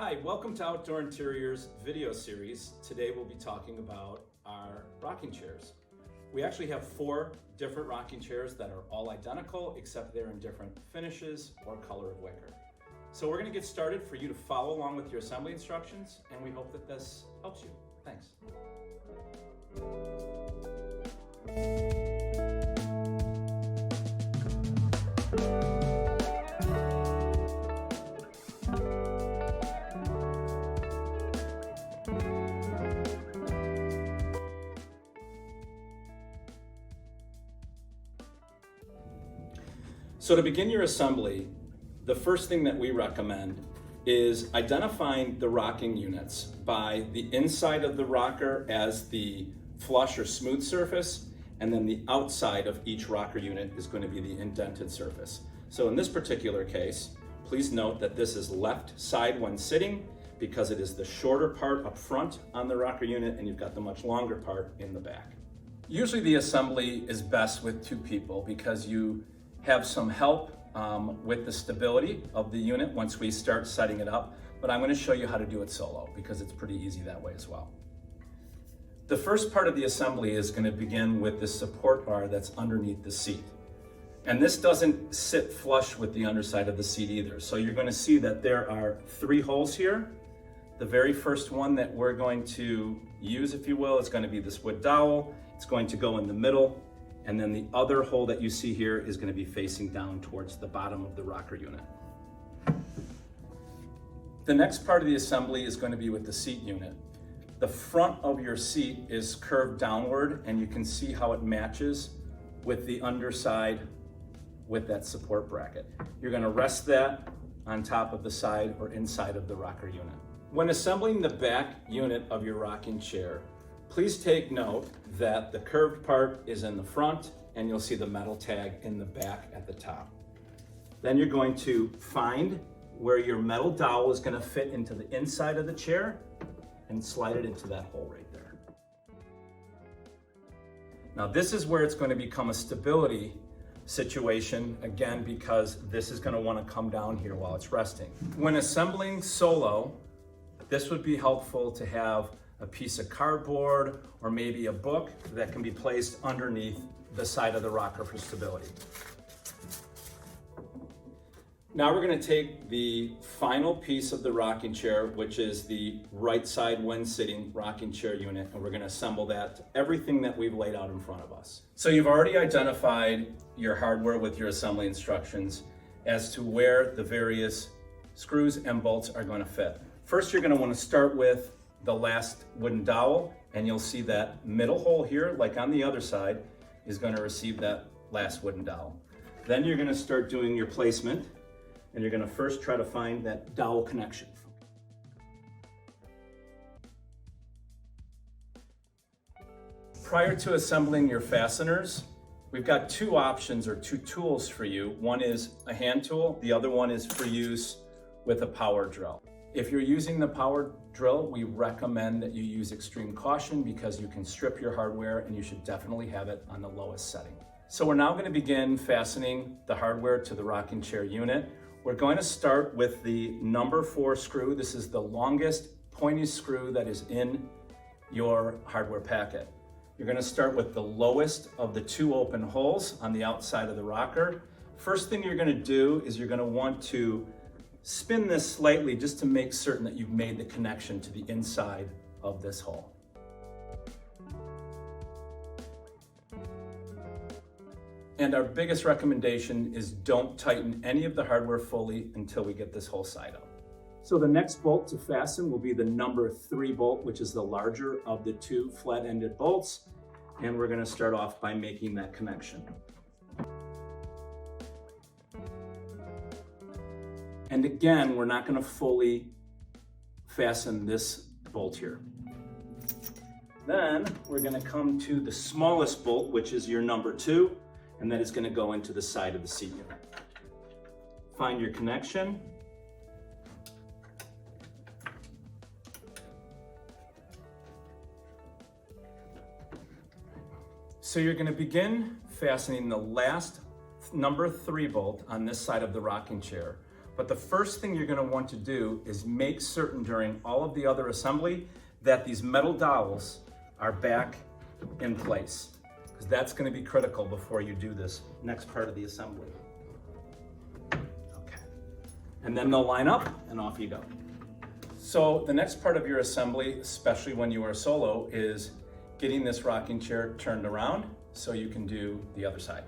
Hi, welcome to Outdoor Interiors video series. Today we'll be talking about our rocking chairs. We actually have 4 different rocking chairs that are all identical except they're in different finishes or color of wicker. So we're going to get started for you to follow along with your assembly instructions, and we hope that this helps you. Thanks. So to begin your assembly, the first thing that we recommend is identifying the rocking units by the inside of the rocker as the flush or smooth surface, and then the outside of each rocker unit is going to be the indented surface. So in this particular case, please note that this is left side when sitting because it is the shorter part up front on the rocker unit and you've got the much longer part in the back. Usually the assembly is best with 2 people because you have some help with the stability of the unit once we start setting it up, but I'm going to show you how to do it solo because it's pretty easy that way as well. The first part of the assembly is going to begin with the support bar that's underneath the seat. And this doesn't sit flush with the underside of the seat either. So you're going to see that there are 3 holes here. The very first one that we're going to use, if you will, is going to be this wood dowel. It's going to go in the middle. And then the other hole that you see here is going to be facing down towards the bottom of the rocker unit. The next part of the assembly is going to be with the seat unit. The front of your seat is curved downward, and you can see how it matches with the underside with that support bracket. You're going to rest that on top of the side or inside of the rocker unit. When assembling the back unit of your rocking chair, please take note that the curved part is in the front and you'll see the metal tag in the back at the top. Then you're going to find where your metal dowel is going to fit into the inside of the chair and slide it into that hole right there. Now this is where it's going to become a stability situation, again, because this is going to want to come down here while it's resting. When assembling solo, this would be helpful to have a piece of cardboard or maybe a book that can be placed underneath the side of the rocker for stability. Now we're going to take the final piece of the rocking chair, which is the right side when sitting rocking chair unit, and we're going to assemble that to everything that we've laid out in front of us. So you've already identified your hardware with your assembly instructions as to where the various screws and bolts are going to fit. First, you're going to want to start with the last wooden dowel, and you'll see that middle hole here, like on the other side, is going to receive that last wooden dowel. Then you're going to start doing your placement, and you're going to first try to find that dowel connection. Prior to assembling your fasteners, we've got 2 options or 2 tools for you. One is a hand tool, the other one is for use with a power drill. If you're using the power drill, we recommend that you use extreme caution because you can strip your hardware and you should definitely have it on the lowest setting. So we're now going to begin fastening the hardware to the rocking chair unit. We're going to start with the number 4 screw. This is the longest pointy screw that is in your hardware packet. You're going to start with the lowest of the 2 open holes on the outside of the rocker. First thing you're going to do is you're going to want to spin this slightly just to make certain that you've made the connection to the inside of this hole. And our biggest recommendation is don't tighten any of the hardware fully until we get this whole side up. So the next bolt to fasten will be the number 3 bolt, which is the larger of the 2 flat-ended bolts. And we're going to start off by making that connection. And again, we're not going to fully fasten this bolt here. Then we're going to come to the smallest bolt, which is your number 2, and that is going to go into the side of the seat unit. Find your connection. So you're going to begin fastening the last number 3 bolt on this side of the rocking chair. But the first thing you're going to want to do is make certain during all of the other assembly that these metal dowels are back in place, because that's going to be critical before you do this next part of the assembly. Okay. And then they'll line up and off you go. So the next part of your assembly, especially when you are solo, is getting this rocking chair turned around so you can do the other side.